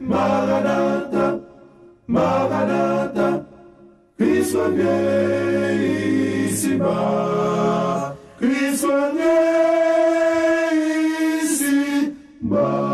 Maranatha, Maranatha, Christ vient ici-bas, Christ vient ici-bas.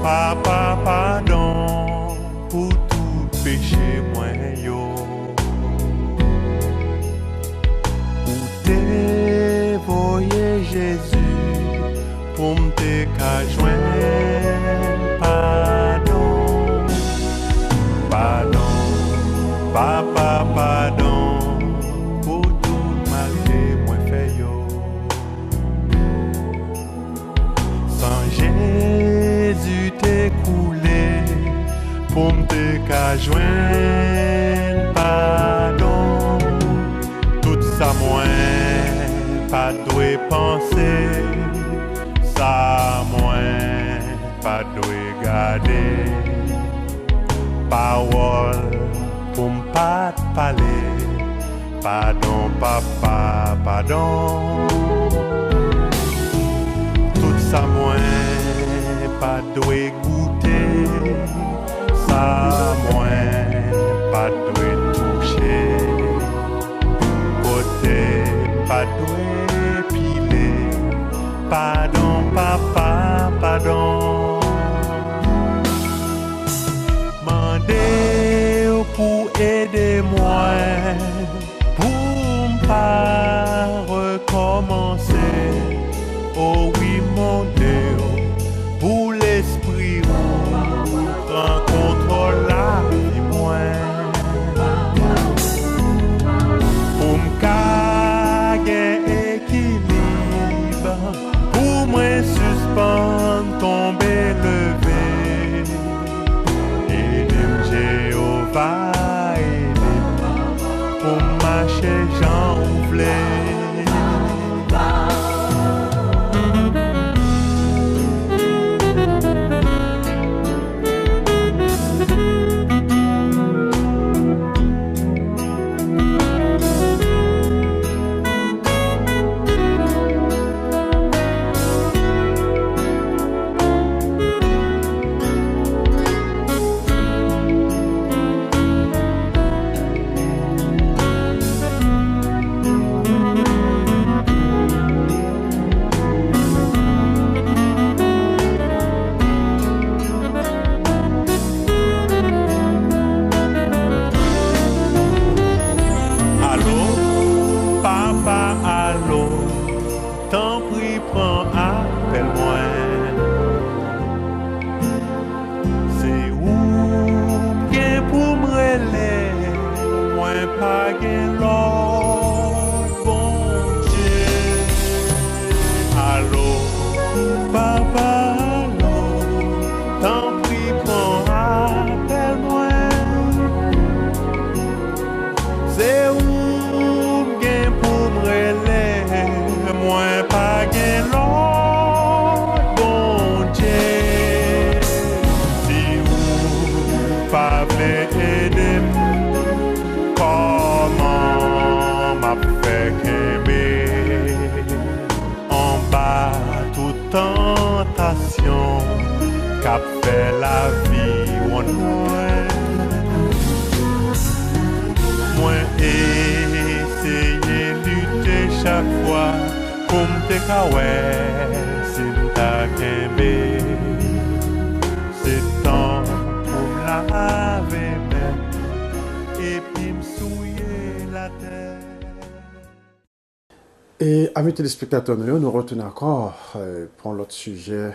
Papa, pardon pour tout péché moi yo. Ou te voyez Jésus pour m'te ka joindre. Pardon, pardon, papa, pardon pour tout mal que moi fait yo. Sans Jésus t'es coulé pour m'te ka joindre. Pardon, tout ça moins pas doué penser, ça moins pas doué garder. Parole pour m'pas parler. Pardon papa, pardon. Tout ça moins pas doué goûter, ça moins pas doué toucher, côté pas doué piler. Pardon papa, pardon. Mandez pour aider moi, pour pas recommencer. Oh oui mon Dieu, pour l'esprit rencontre la vie moi. Pour m'caguer équilibre, pour moi suspendre, tomber, lever. Aide-moi Jéhovah, aide-moi pour marcher j'en voulais. T'en prie, prends, appelle-moi. C'est où bien pour me relayer, moi pas gain l'autre, bon Dieu. Allô, papa, allô, t'en prie, prends, appelle-moi. C'est où bien pour me relayer, moi pas gain l'autre, bon Dieu. Si ou pas aider, comment m'a fait qu'aimer en bas toute tentation qu'a fait la vie ou moi essayer lutter chaque fois comme te kawè, sin ta kembe. C'est temps pour laver main et puis m'souiller la terre. Et amis téléspectateurs, nous retenons encore pour l'autre sujet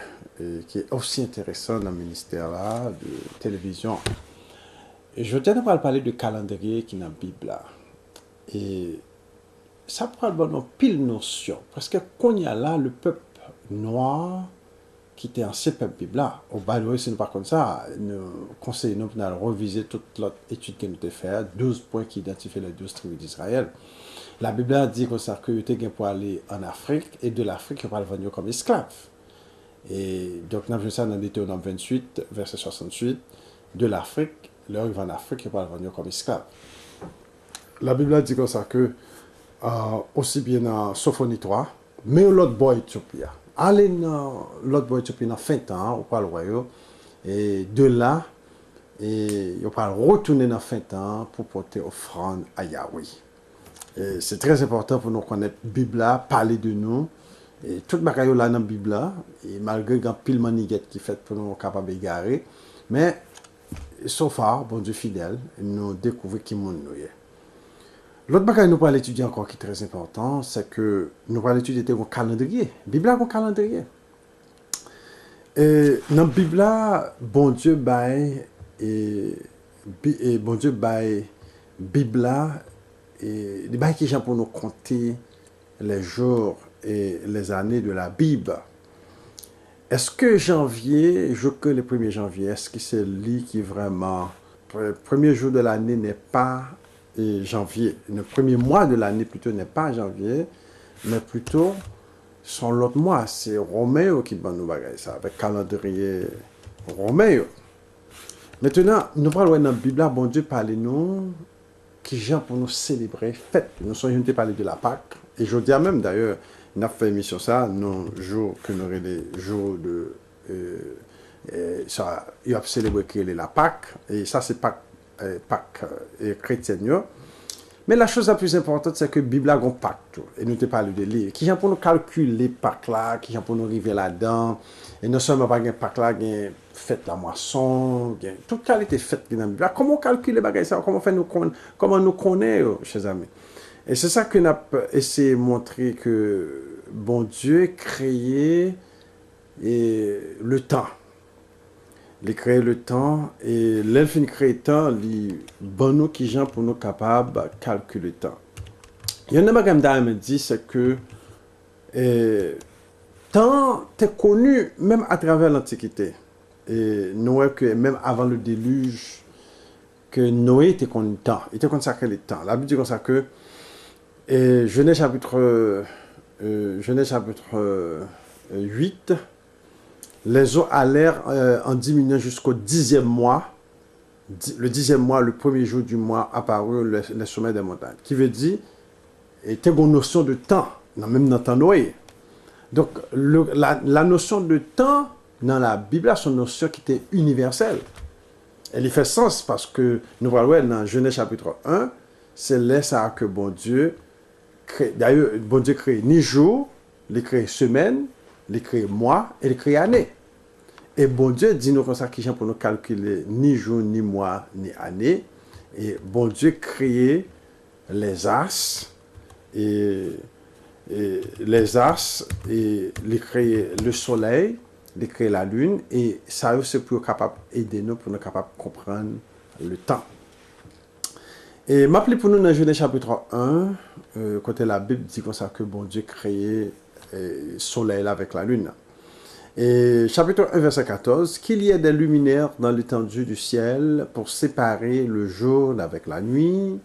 qui est aussi intéressant dans le ministère là, de télévision. Et je tiens à parler du calendrier qui est dans la Bible là. Et ça prend une pile notion. Parce que quand il y a là le peuple noir qui était ancien peuple Bible là. Au bas de si nous par contre ça, nous conseillons de reviser toute l'autre étude que nous avons fait, 12 points qui identifient les 12 tribus d'Israël. La Bible a dit comme ça que tu es pour aller en Afrique et de l'Afrique, tu vas venir comme esclave. Et donc, nous avons vu ça dans Deutéronome 28, verset 68. De l'Afrique, là, il va en Afrique, il va venir comme esclave. La Bible a dit comme ça que, aussi bien dans Sophonie 3, mais l'autre boy Éthiopie. Allez dans l'autre boy Éthiopie dans fin de temps, on parle royaume. Et de là, et on parle retourner dans fin de temps pour porter offrande à Yahweh. Et c'est très important pour nous connaître la Bible, parler de nous. Et tout le bagaille là dans la Bible, et malgré qu'il y a pile maniguette qui fait pour nous capables d'égarer, mais sauf bon Dieu fidèle, nous découvrons qui nous est. L'autre bagaille nous allons étudier encore qui est très important, c'est que nous allons étudier un calendrier. La Bible a un calendrier. Et dans la Bible, bon Dieu baille et bon Dieu baille Bible et les bails qui sont pour nous compter les jours et les années de la Bible. Est-ce que janvier, je que le 1er janvier, est-ce que c'est lui qui vraiment, le premier jour de l'année n'est pas janvier, le premier mois de l'année plutôt n'est pas janvier, mais plutôt son l'autre mois, c'est Roméo qui va nous bagailler ça, avec calendrier Roméo. Maintenant, nous parlons dans la Bible, bon Dieu parle nous, qui gens pour nous célébrer fête. Nous sommes parlé de la Pâque, et je dis même d'ailleurs, nous avons fait une émission ça, nos jours que nous avons les jours de. Ça, il a célébré la Pâque, et ça c'est Pâque chrétienne. Mais la chose la plus importante, c'est que la Bible a un Pâque. Et nous te parlé de lire. Qui gens pour nous calculer Pâque là, qui gens pour nous arriver là-dedans. Et non seulement pas un Pâque là, il y a fête la moisson, il y a toute qualité de fête dans la Bible. Comment calculer les ça, comment nous connaître, chers amis. Et c'est ça que nous avons essayé de montrer que bon Dieu a créé le temps. Il a créé le temps et l'infini créé le temps, il bon nous qui gens pour nous capables de calculer le temps. Il y a un chose qui me dit, c'est que temps est connu même à travers l'Antiquité. Et nous voyons que même avant le déluge, que Noé était connu le temps, il était consacré le temps. La Bible dit comme ça que Genèse chapitre 8, les eaux allèrent en diminuant jusqu'au 10e mois. Le 10e mois, le premier jour du mois, apparut les sommets des montagnes. Qui veut dire, il y a une notion de temps, même dans le temps Noé. Donc, la notion de temps dans la Bible, c'est une notion qui était universelle. Elle fait sens parce que nous voyons dans Genèse chapitre 1, c'est là ça que bon Dieu crée. D'ailleurs, bon Dieu crée ni jour, il crée semaine, il crée mois et il crée année. Et bon Dieu dit nous comme ça qui pour nous calculer ni jour, ni mois, ni année. Et bon Dieu crée les astres et les astres et il crée le soleil, il crée la lune et ça c'est pour capable aider nous pour nous capable comprendre le temps. Et m'appeler pour nous dans Genèse chapitre 1, côté la Bible dit comme ça que bon Dieu créé le soleil avec la lune. Et chapitre 1 verset 14, qu'il y ait des luminaires dans l'étendue du ciel pour séparer le jour d'avec la nuit,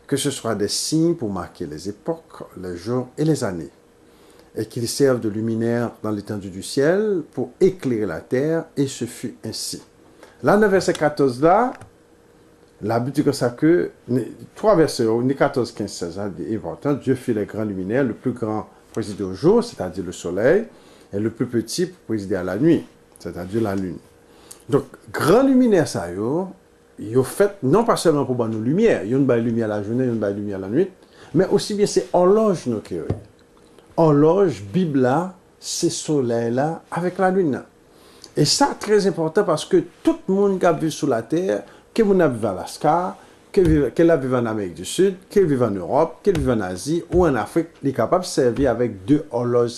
que ce soit des signes pour marquer les époques, les jours et les années, et qu'ils servent de luminaires dans l'étendue du ciel pour éclairer la terre, et ce fut ainsi. Là, dans verset 14 là, la Bible dit comme ça que, trois versets, 14, 15, 16, est important. Dieu fit les grands luminaires, le plus grand présidait au jour, c'est-à-dire le soleil, et le plus petit présidait à la nuit, c'est-à-dire la lune. Donc, grand luminaire, ça y est fait non pas seulement pour nos lumières, il y a une lumière la journée, il y a une lumière la nuit, mais aussi bien c'est horloge nous qui horloge, Bible là, c'est soleil là, avec la lune. Et ça, très important parce que tout le monde qui a vu sur la terre, que vous avez vu à Alaska, qu'elle a vécu en Amérique du Sud, qu'elle vit en Europe, qu'elle vit en Asie ou en Afrique, il est capable de servir avec deux horloges.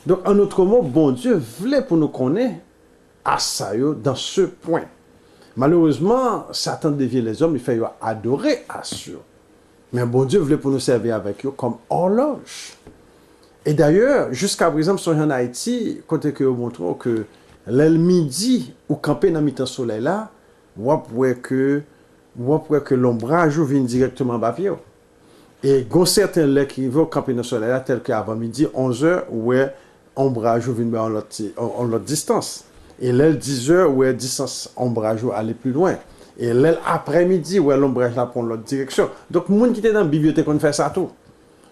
Donc, en autre mot, bon Dieu voulait pour nous connaître à ça dans ce point. Malheureusement, Satan dévie les hommes, il fait adorer Assur. Mais bon Dieu voulait pour nous servir avec eux comme horloge. Et d'ailleurs, jusqu'à présent, sur en Haïti, côté que nous montrons que le midi, ou camper dans le soleil là, on voit que l'ombrage vient directement bas pied. Et il y a certains lacs qui vont camper dans le soleil là, tel qu'avant midi, 11h, où l'ombrage vient en l'autre distance. Et l'aile 10h, où la distance ombrage aller plus loin. Et l'aile après-midi, où l'ombrage là prend l'autre direction. Donc, les gens qui étaient dans la bibliothèque, on fait ça tout.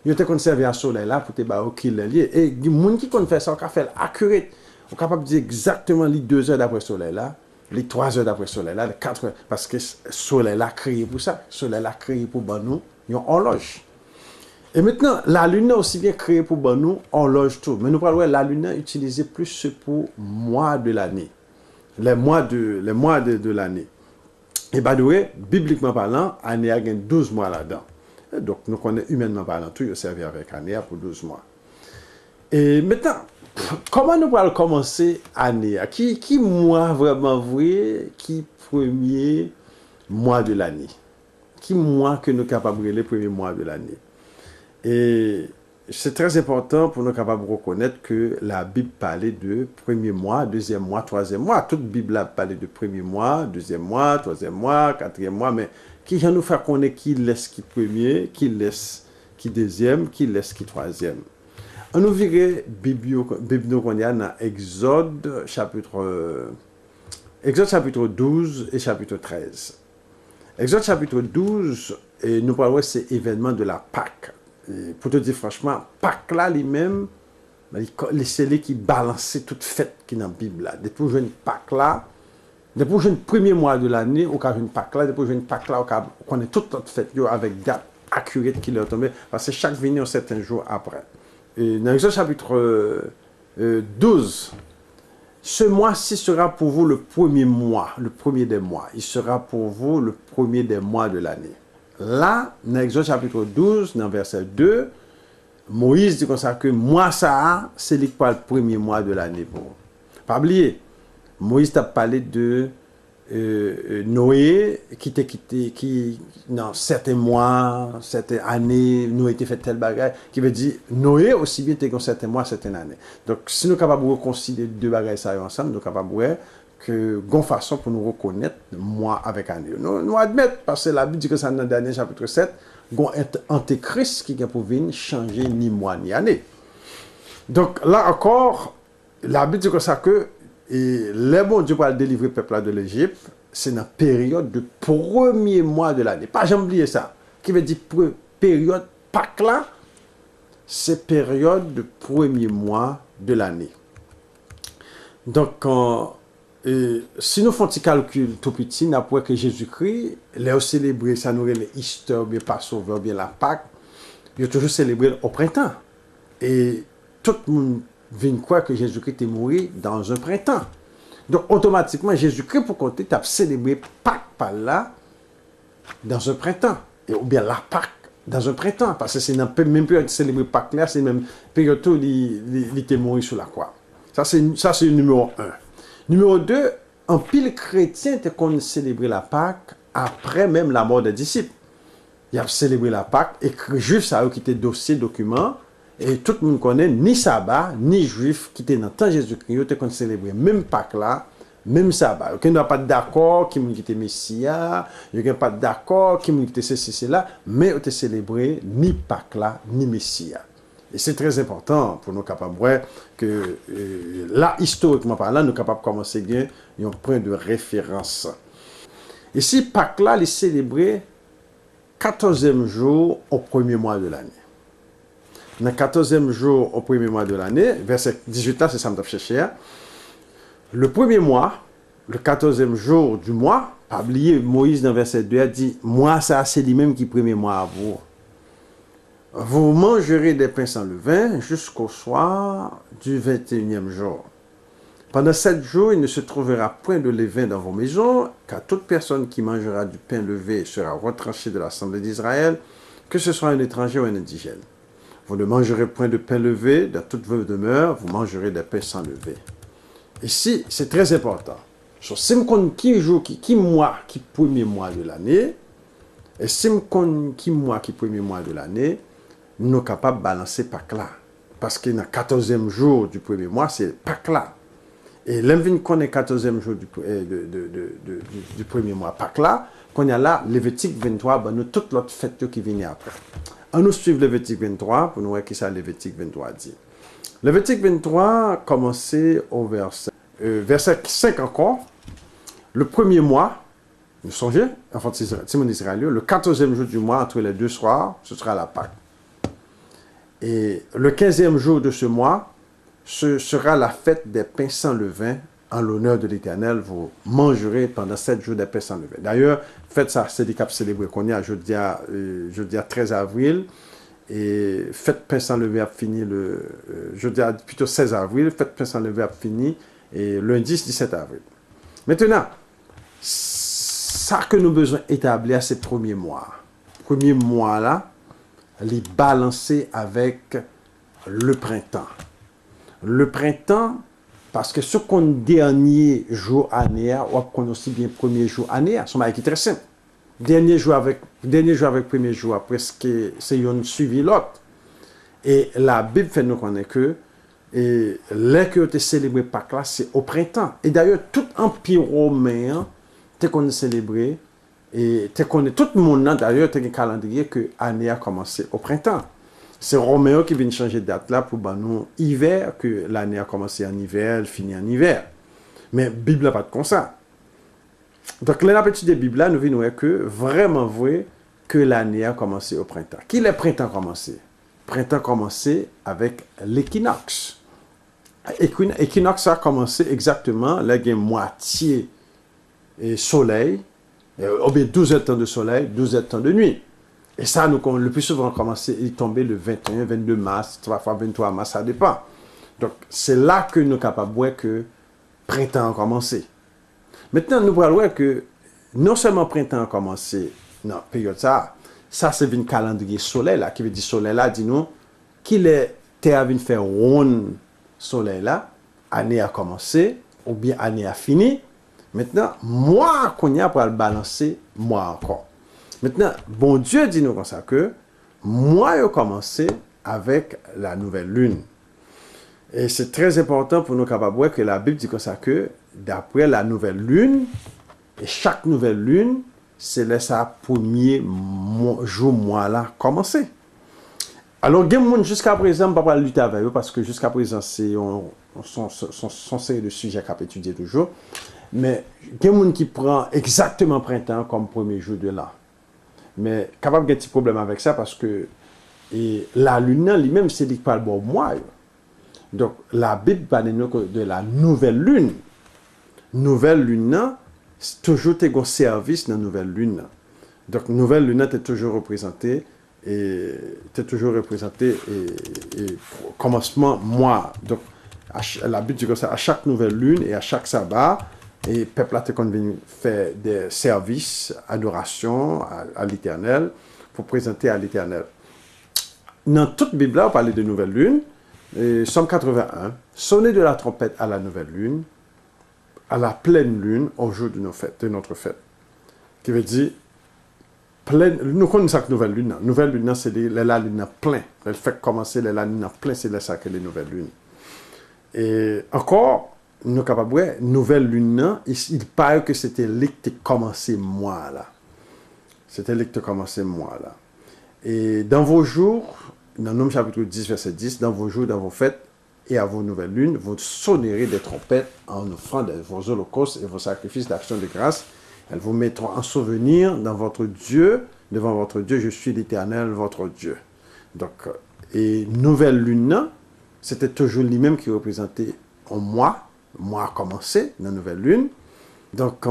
Ils étaient conservés à soleil là pour te battre au kill lié. Et les gens qui fait ça, on peut faire accurate. On est capable de dire exactement les 2 heures d'après soleil là, les 3 heures d'après soleil là, les 4 heures. Parce que soleil là créé pour ça. Soleil là créé pour nous, une horloge. Et maintenant, la lune a aussi bien créé pour nous, horloge tout. Mais nous parlons de la lune utilisée plus pour mois de l'année. Les mois de l'année. Et by the way, bibliquement parlant, année a 12 mois là-dedans. Donc, nous connaissons humainement parlant, tout est servi avec année pour 12 mois. Et maintenant, comment nous allons commencer l'année? Qui mois vraiment vrai, qui premier mois de l'année? Qui mois que nous sommes capables de les premiers mois de l'année? Et c'est très important pour nous capables de reconnaître que la Bible parlait de premier mois, deuxième mois, troisième mois. Toute Bible a parlé de premier mois, deuxième mois, troisième mois, quatrième mois, mais qui va nous faire connaître qui laisse qui premier, qui laisse qui deuxième, qui laisse qui troisième. On nous verra Bible dans Exode chapitre 12 et chapitre 13. Exode chapitre 12, et nous parlons de ces événements de la Pâque. Et pour te dire franchement, Pâque là lui-même, c'est lui qui balançait toute fête qui est dans la Bible là. Depuis que je Pâque là, depuis le premier mois de l'année, au cas où une Pâque là, depuis une Pâque là, on connaît toute notre fête avec date accurate qui leur tombée, parce que chaque venue un certain jour après. Et dans Exode chapitre 12, ce mois-ci sera pour vous le premier mois, le premier des mois. Il sera pour vous le premier des mois de l'année. Là, dans Exode chapitre 12, dans verset 2, Moïse dit comme ça que mois ça, c'est le premier mois de l'année. Pas oublier, Moïse t'a parlé de Noé qui dans certains mois, certaines années, Noé était fait tel bagage, qui veut dire Noé aussi bien était dans certains mois, certaines années. Donc, si nous sommes capables de reconsidérer deux bagages ça ensemble, nous sommes capables de voir que une façon pour nous reconnaître mois avec année. Nous admettons, parce que la Bible dit que ça dans le dernier chapitre 7, il y a un antéchrist qui vient pour venir changer ni mois ni année. Donc, là encore, la Bible dit que ça que et les bon Dieu pour délivrer le peuple de l'Égypte, c'est dans la période de premier mois de l'année. Pas jamais oublier ça. Qui veut dire période Pâques là, c'est période de premier mois de l'année. Donc, si nous faisons un petit calcul tout petit, nous avons que Jésus-Christ, il a célébré, ça nous les Easter, bien Passover, bien la Pâques, il a toujours célébré au printemps. Et tout le monde vient croire que Jésus-Christ est mort dans un printemps. Donc, automatiquement, Jésus-Christ, pour compter, tu as célébré Pâques par là, dans un printemp. Ou bien la Pâques, dans un printemps. Parce que c'est dans la même période de célébrer Pâques là, c'est la même période où il était mort sur la croix. Ça, c'est le numéro 1. Numéro 2, un pile chrétien était qu'on célébrait la Pâques après même la mort des disciples. Il a célébré la Pâques, écrit juste à eux qui étaient dossier, document. Et tout le monde connaît, ni sabbat, ni juif qui étaient dans le temps de Jésus-Christ, qui ont célébré même Pâques là, même sabbat. Il n'y a pas d'accord qui était Messia, il n'y a pas d'accord qui était ceci, cela, mais ils ont célébré ni Pâques là, ni Messia. Et c'est très important pour nous capables de voir que là, historiquement parlant, nous sommes capables de commencer à gagner un point de référence. Ici, Pâques là, il est célébré 14e jour au premier mois de l'année. Dans le 14e jour au premier mois de l'année, verset 18 là, c'est ça que je cherche. Le premier mois, le 14e jour du mois, pas oublier, Moïse dans verset 2 a dit, moi ça c'est lui-même qui premier mois à vous. Vous mangerez des pains sans levain jusqu'au soir du 21e jour. Pendant 7 jours, il ne se trouvera point de levain dans vos maisons, car toute personne qui mangera du pain levé sera retranchée de l'assemblée d'Israël, que ce soit un étranger ou un indigène. Vous ne mangerez point de pain levé, dans toute vos demeures, vous mangerez des pains sans lever. Ici, c'est très important. Si vous connaissez qui mois, qui premier mois de l'année, et si vous connaissez qui mois, qui premier mois de l'année, nous sommes capables de balancer Pâques là. parce que dans le 14e jour du premier mois, c'est Pâques là. Et l'envie qu'on est 14e jour du premier mois, Pâques là, qu'on y a là, Lévitique 23, ben nous, toute l'autre fête qui vient après. On nous suit Lévitique 23 pour nous voir qui ça Lévitique 23 dit. Lévitique 23 commençait au verset 5 encore. Le premier mois, vous songez, enfin, Simon Israël, le 14e jour du mois, entre les deux soirs, ce sera la Pâque. Et le 15e jour de ce mois, ce sera la fête des pains sans levain en l'honneur de l'Éternel. Vous mangerez pendant 7 jours des pains sans levain. D'ailleurs, fête ça, c'est des caps célébrés qu'on y a jeudi à 13 avril. Et fête pain sans levain a fini jeudi à plutôt 16 avril. Fête pain sans levain a fini et lundi 17 avril. Maintenant, ça que nous avons besoin d'établir, c'est le premier mois. Le premier mois là, les balancer avec le printemps. Le printemps, parce que ce qu'on dernier jour année, ou qu'on aussi bien premier jour année, c'est qui est très simple. Dernier jour avec premier jour, presque c'est un suivi l'autre. Et la Bible fait nous connaître que et les que tu célébré Pâques là, c'est au printemps. Et d'ailleurs, tout empire romain, tu qu'on célébré, et tu connais tout le monde d'ailleurs, tu as un calendrier que l'année a commencé au printempt. C'est Roméo qui vient changer de date là pour nous hiver, que l'année a commencé en hiver, elle finit en hiver. Mais la Bible n'a pas de comme ça. Donc, là, la petite Bible là, nous venons que vraiment vrai que l'année a commencé au printemps. Qui le printemps commencé? Printemps commencé avec l'équinoxe. L'équinoxe a commencé exactement, là, il y a moitié soleil, ou bien 12 heures de temps de soleil, 12 heures de temps de nuit. Et ça, nous, le plus souvent, commencé, il tombait le 21, 22 mars, 3 fois 23 mars, ça dépend. Donc, c'est là que nous sommes capables de voir que printemps a commencé. Maintenant, nous voyons que non seulement printemps a commencé dans la période ça c'est un calendrier soleil là, qui veut dire soleil là, dis-nous, qu'il est terre vient faire ronde soleil là, année a commencé, ou bien année a fini. Maintenant, mois qu'on y a pour le balancer, mois encore. Maintenant, bon Dieu dit nous comme ça que mois a commencé avec la nouvelle lune. Et c'est très important pour nous capables de voir que la Bible dit comme ça que d'après la nouvelle lune, et chaque nouvelle lune, c'est là sa premier jour mois là commencer. Alors, il y a des gens jusqu'à présent, je ne vais pas lutter avec eux parce que jusqu'à présent, c'est son série de sujets qu'on a étudié toujours. Mais il y a des gens qui prennent exactement printemps comme premier jour de l'an. Mais capable de un petit problème avec ça parce que la lune lui-même, c'est dit pas le bon mois. Donc, la Bible parle de la nouvelle lune. Nouvelle lune, c'est toujours un service dans la nouvelle lune. Donc, nouvelle lune, est toujours représentée et commencement mois. Donc, la Bible dit que ça, à chaque nouvelle lune et à chaque sabbat, et le peuple a fait des services, adoration à l'Éternel, pour présenter à l'Éternel. Dans toute la Bible, on parle de nouvelle lune. Somme 81, sonnez de la trompette à la nouvelle lune, à la pleine lune, au jour de notre fête. Qui veut dire, nous connaissons cette nouvelle lune. Nouvelle lune, c'est la lune plein. Elle fait commencer la lune plein, c'est ça que les nouvelles lunes. Et encore, nous sommes capables de voir, nouvelle lune, il paraît que c'était là que tu commencé moi là. C'était là que tu commencé moi là. Et dans vos jours, dans Nom chapitre 10, verset 10, dans vos jours, dans vos fêtes et à vos nouvelles lunes, vous sonnerez des trompettes en offrant vos holocaustes et vos sacrifices d'action de grâce. Elles vous mettront en souvenir devant votre Dieu, je suis l'Éternel, votre Dieu. Donc, et nouvelle lune, c'était toujours lui-même qui représentait un mois a commencé dans la nouvelle lune. Donc,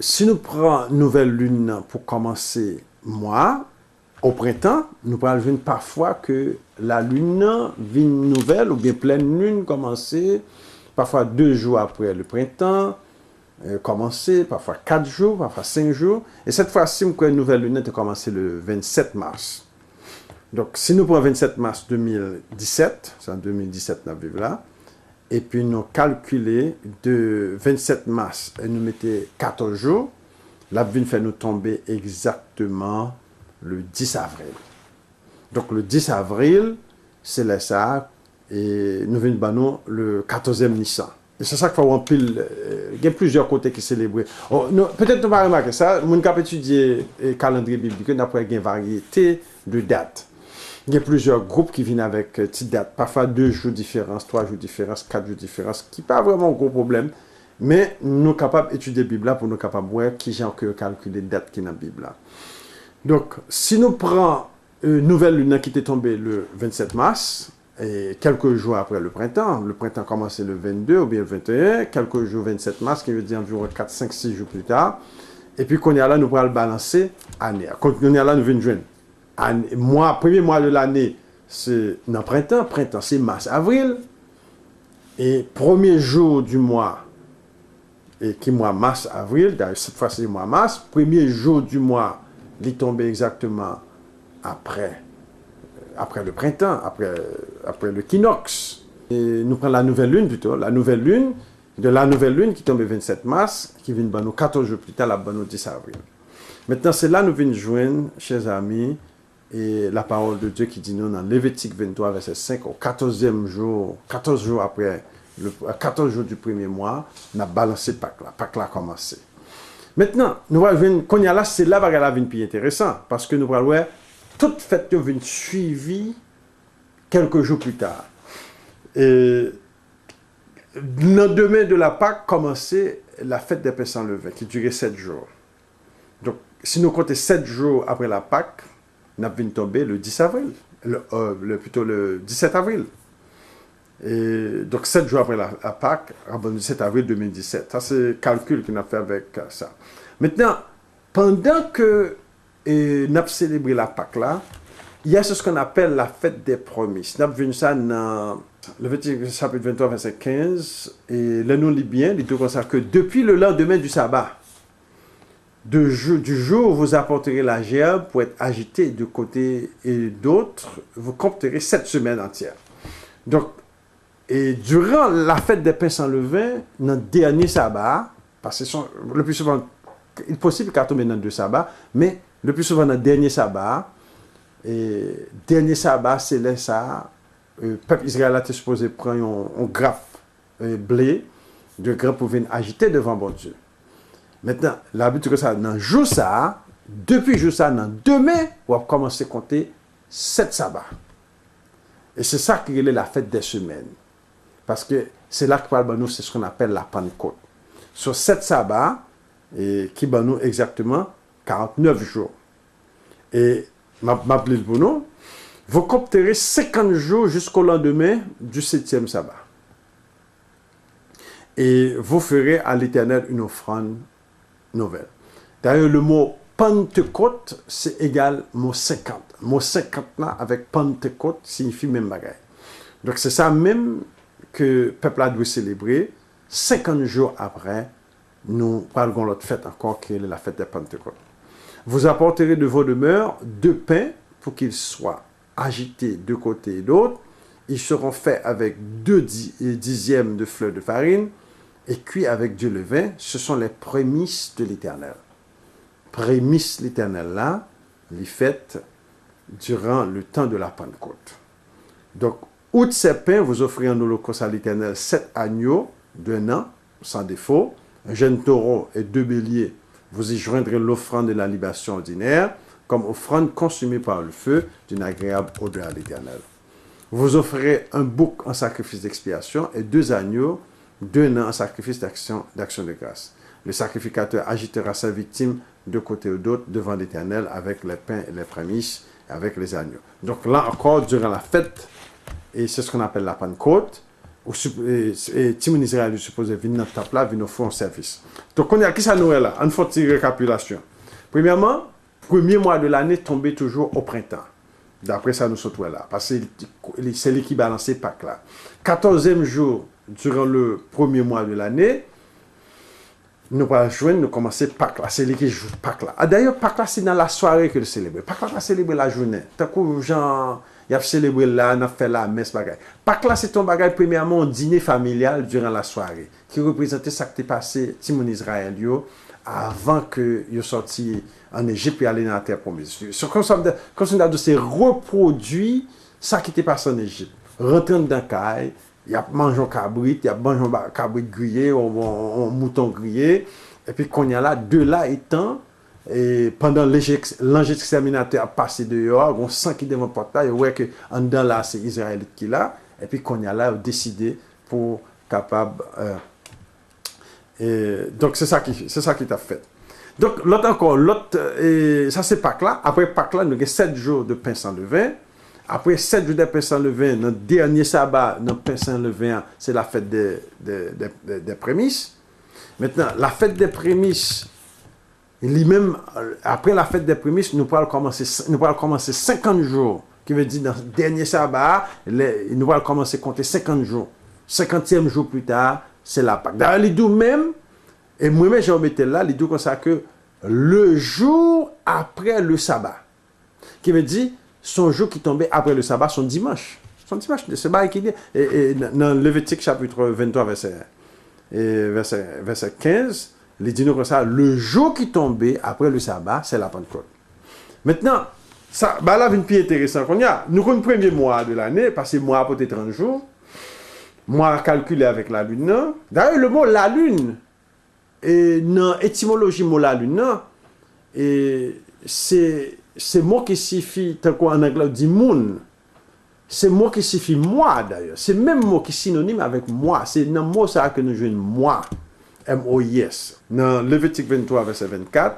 si nous prenons nouvelle lune pour commencer mois, au printemps, nous parlons parfois que la lune vient nouvelle ou bien pleine lune commencer, parfois 2 jours après le printemps, commencer, parfois 4 jours, parfois 5 jours. Et cette fois-ci, nous avons une nouvelle lune qui a commencé le 27 mars. Donc, si nous prenons 27 mars 2017, c'est en 2017 dans la Bible là, et puis nous calculons de 27 mars et nous mettons 14 jours, la Bible fait nous tomber exactement le 10 avril. Donc, le 10 avril, c'est là ça Et nous venons le 14e Nissan. Et c'est ça qu'il faut en pile. Il y a plusieurs côtés qui célèbrent. Oh, peut-être nous pas remarquer ça. Mon cap étudier le calendrier biblique, nous avons une variété de dates. Il y a plusieurs groupes qui viennent avec petites dates. Parfois 2 jours de différence, 3 jours de différence, 4 jours de différence, qui n'est pas vraiment un gros problème. Mais nous sommes capables d'étudier la Bible pour nous capables de voir qui j'ai calculé les dates qui sont dans la Bible. Donc, si nous prenons une nouvelle lune qui était tombée le 27 mars, et quelques jours après le printemps commençait le 22 ou bien le 21, quelques jours 27 mars, qui veut dire environ 4, 5, 6 jours plus tard. Et puis, qu'on est là, nous pourrons le balancer année. Quand on est là, nous venons juin. Premier mois de l'année, c'est dans le printemps. Printemps, c'est mars, avril. Et premier jour du mois, et qui mois mars, avril, d'ailleurs, cette fois, c'est le mois mars. Premier jour du mois, il est tombé exactement après le printemps, après l'équinoxe. Et nous prenons la nouvelle lune plutôt, la nouvelle lune qui tombe le 27 mars, qui vient nous 14 jours plus tard, la bonne 10 avril. Maintenant, c'est là que nous venons joindre, chers amis, et la parole de Dieu qui dit nous dans Lévitique 23, verset 5, au 14e jour, 14 jours après, 14 jours du premier mois, on a balancé Pâques là. Pâques là a commencé. Maintenant, nous voyons qu'on y a là, c'est là que la vie plus intéressant, parce que nous voyons toute fête vient suivie quelques jours plus tard. Et le lendemain de la Pâques commençait la fête des pains sans levain, qui durait 7 jours. Donc, si nous comptons 7 jours après la Pâques, nous avons tombé le 10 avril, plutôt le 17 avril. Et donc, 7 jours après la Pâques, le 17 avril 2017. Ça, c'est le calcul qu'on a fait avec ça. Maintenant, pendant que nous avons célébré la Pâques là, il y a ce qu'on appelle la fête des promesses. Nous avons vu ça dans le chapitre 23, verset 15. Et là, nous lit bien, il dit comme ça que depuis le lendemain du sabbat, du jour où vous apporterez la gerbe pour être agité de côté et d'autre, vous compterez 7 semaines entières. Donc, et durant la fête des pains sans levain, dans le dernier sabbat, parce que le plus souvent, il est possible qu'à tomber dans 2 sabbats, mais le plus souvent dans le dernier sabbat, c'est là ça, le peuple israélite est supposé prendre un grappe blé, de grappe pour venir agiter devant bon Dieu. Maintenant, l'habitude que ça, dans jour ça, depuis jour ça, dans demain, on va commencer à compter 7 sabbats. Et c'est ça qui est la fête des semaines. Parce que c'est là que parle nous, c'est ce qu'on appelle la Pentecôte. Sur 7 sabbats, qui va nous exactement 49 jours. Et m'appelez pour nous, vous compterez 50 jours jusqu'au lendemain du 7e sabbat. Et vous ferez à l'Éternel une offrande nouvelle. D'ailleurs, le mot Pentecôte, c'est égal mot 50. Mot 50 là, avec Pentecôte, signifie même bagaille. Donc, c'est ça même que le peuple a dû célébrer. 50 jours après, nous parlons l'autre fête encore, qui est la fête de Pentecôte. Vous apporterez de vos demeures 2 pains pour qu'ils soient agités de côté et d'autre. Ils seront faits avec 2 dixièmes de fleur de farine et cuits avec du levain. Ce sont les prémices de l'Éternel. Prémices de l'Éternel là, les fêtes durant le temps de la Pentecôte. Donc, outre ces pains, vous offrez en holocauste à l'Éternel 7 agneaux d'1 an, sans défaut, un jeune taureau et 2 béliers. Vous y joindrez l'offrande de la libation ordinaire, comme offrande consumée par le feu, d'une agréable odeur à l'Éternel. Vous offrez un bouc en sacrifice d'expiation et 2 agneaux d'1 an en sacrifice d'action de grâce. Le sacrificateur agitera sa victime de côté ou d'autre devant l'Éternel avec les pains et les prémices, avec les agneaux. Donc là encore, durant la fête, et c'est ce qu'on appelle la Pentecôte, et Timon Israël est supposé venir dans ta place, venir faire un service. Donc on est à qui ça nous est là? On fait une récapitulation. Premièrement, premier mois de l'année tombait toujours au printemps. D'après ça, nous sommes là. Parce que c'est l'équivalent, c'est Pâques là. 14e jour, durant le premier mois de l'année, nous allons joindre, nous commençons Pâques là. C'est l'équivalent de Pâques là. D'ailleurs, Pâques là, c'est dans la soirée que nous célébrons. Pâques là, on va célébrer la journée. Tant que gens, ils ont célébré là, on a fait la messe bagaille. Pâques là, c'est un bagage, premièrement, un dîner familial durant la soirée, qui représentait ça qui était passé, Timon Israël, avant que ils sorti en Égypte et aller dans la terre promise. Comme ça, c'est reproduit ça qui était passé en Égypte. rentrant dans la caille, il y a mangé un cabrit, il y a mangé un cabrit grillé, un mouton grillé, et puis qu'on y a là, de là étant, et pendant l'ange exterminateur a passé dehors, on sent qu'il est devant le portail, ouais que en dedans là, c'est Israël qui est là, et puis qu'on y a là, décidé pour capable. Donc c'est ça qui t'a fait. Donc ça c'est Pâques là. Après Pâques là, nous avons 7 jours de pain sans levain. Après 7 jours de pain sans levain, notre dernier sabbat, notre pain sans levain, c'est la fête des prémices. Maintenant, la fête des prémices, lui-même, après la fête des prémices, nous pourrons commencer 50 jours, qui veut dire dans le dernier sabbat, nous pourrons commencer à compter 50 jours. 50e jour plus tard, c'est la Pâque. D'ailleurs, les deux même, et moi-même, j'ai remetté là, les deux comme ça que le jour après le sabbat, qui veut dire, son jour qui tombait après le sabbat, son dimanche. C'est pas qui dit. Et dans Lévitique chapitre 23, verset 15, il dit nous comme ça, le jour qui tombait après le sabbat, c'est la Pentecôte. Maintenant, ça, là, une plus intéressant qu'on y a. Nous avons le premier mois de l'année, parce que le mois a peut-être 30 jours. Mois calculé avec la lune. D'ailleurs, le mot la lune, et dans l'étymologie mot la lune, et c'est mot qui signifie, tel qu'en anglais on dit moon, c'est mot qui signifie moi d'ailleurs. C'est même mot qui est synonyme avec moi. C'est dans le mot ça que nous jouons moi. M-O-I-S. Dans Lévitique 23, verset 24,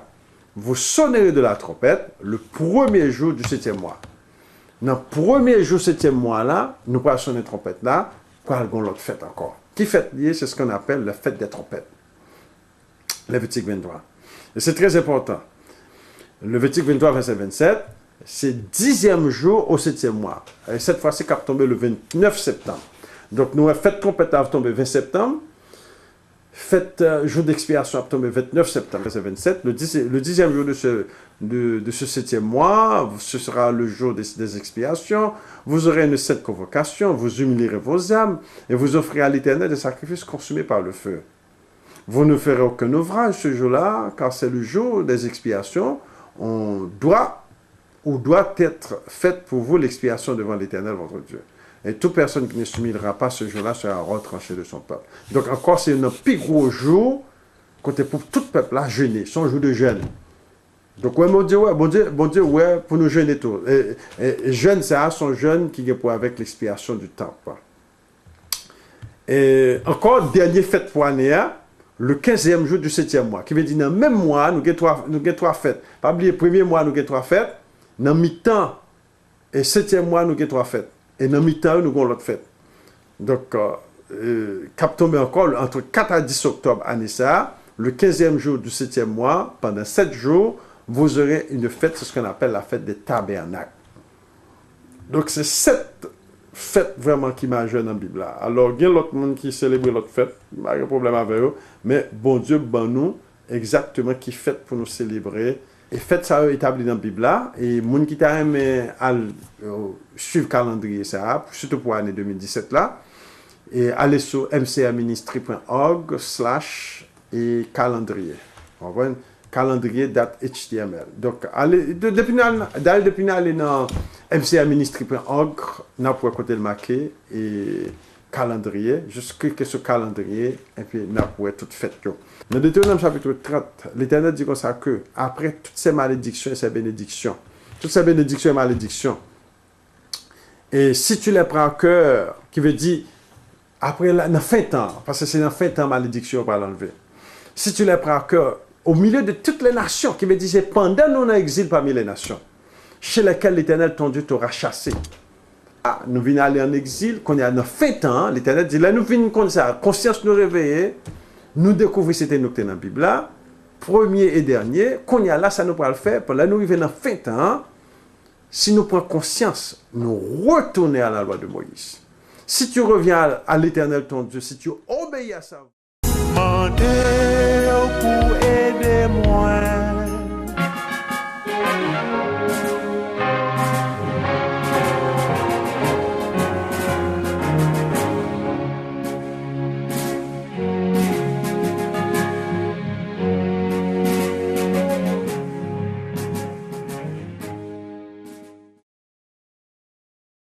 vous sonnerez de la trompette le premier jour du 7e mois. Dans le premier jour du 7e mois là, nous pourrons sonner la trompette là, pour aller l'autre fête encore. Qui fête liée, c'est ce qu'on appelle la fête des trompettes. Lévitique 23. Et c'est très important. Lévitique 23, verset 27, c'est 10e jour au 7e mois. Et cette fois-ci, cap tombé le 29 septembre. Donc, nous, fête trompette a tombé 20 septembre. Fête jour d'expiation a tombé 29 septembre, verset 27. Le 10e jour de ce 7e mois, ce sera le jour des expiations. Vous aurez une sainte convocation, vous humilierez vos âmes et vous offrirez à l'Éternel des sacrifices consumés par le feu. Vous ne ferez aucun ouvrage ce jour-là, car c'est le jour des expiations. Doit être faite pour vous l'expiation devant l'Éternel, votre Dieu. Et toute personne qui ne s'humiliera pas ce jour-là sera retranchée de son peuple. Donc encore, c'est un plus gros jour, côté pour tout peuple là, jeûner, son jour de jeûne. Donc, ouais, bon Dieu, ouais, pour nous jeûner tout. Et jeûne, c'est son jeûne qui est pour avec l'expiation du temps. Quoi. Et encore, dernier fête pour l'année, le 15e jour du 7e mois, qui veut dire dans le même mois, nous avons 3 fêtes. Pas oublier, le premier mois, nous avons 3 fêtes. Dans le mi-temps, et 7e mois, nous avons 3 fêtes. Et dans le mi-temps, nous avons l'autre fête. Donc, cap tombé encore entre 4 à 10 octobre, année ça, le 15e jour du 7e mois, pendant 7 jours, vous aurez une fête, c'est ce qu'on appelle la fête des tabernacles. Donc, c'est 7 fêtes vraiment qui majeures dans la Bible. Alors, il y a l'autre monde qui célèbre l'autre fête, pas de problème avec eux, mais bon Dieu, ben nous, exactement qui fête pour nous célébrer. Et fête ça établi dans la Bible et les gens qui t'a aimé suivre le calendrier, ça, surtout pour l'année 2017 là, et allez sur mcaministry.org/calendrier. On voit calendrier.html. Donc, depuis aller dans mcaministry.org, on a pour côté le marqué et calendrier, juste cliquer sur calendrier et puis on a pour toute fête. Dans Deutéronome chapitre 30, l'Éternel dit comme ça que après toutes ces malédictions et ces bénédictions, et si tu les prends à cœur, qui veut dire après dans fin temps, parce que c'est dans fin temps malédiction on va l'enlever. Si tu les prends à cœur au milieu de toutes les nations, qui veut dire c'est pendant nous en exil parmi les nations, chez lesquelles l'Éternel ton Dieu t'aura chassé. Ah, nous venons aller en exil, qu'on est à notre fin temps, l'Éternel dit là nous venons comme ça, conscience nous réveiller, nous découvrir c'était nous dans la Bible là, premier et dernier, qu'on y a là, ça nous pourra le faire, pour là nous venons en fin temps, si nous prenons conscience, nous retourner à la loi de Moïse. Si tu reviens à l'Éternel ton Dieu, si tu obéis à ça.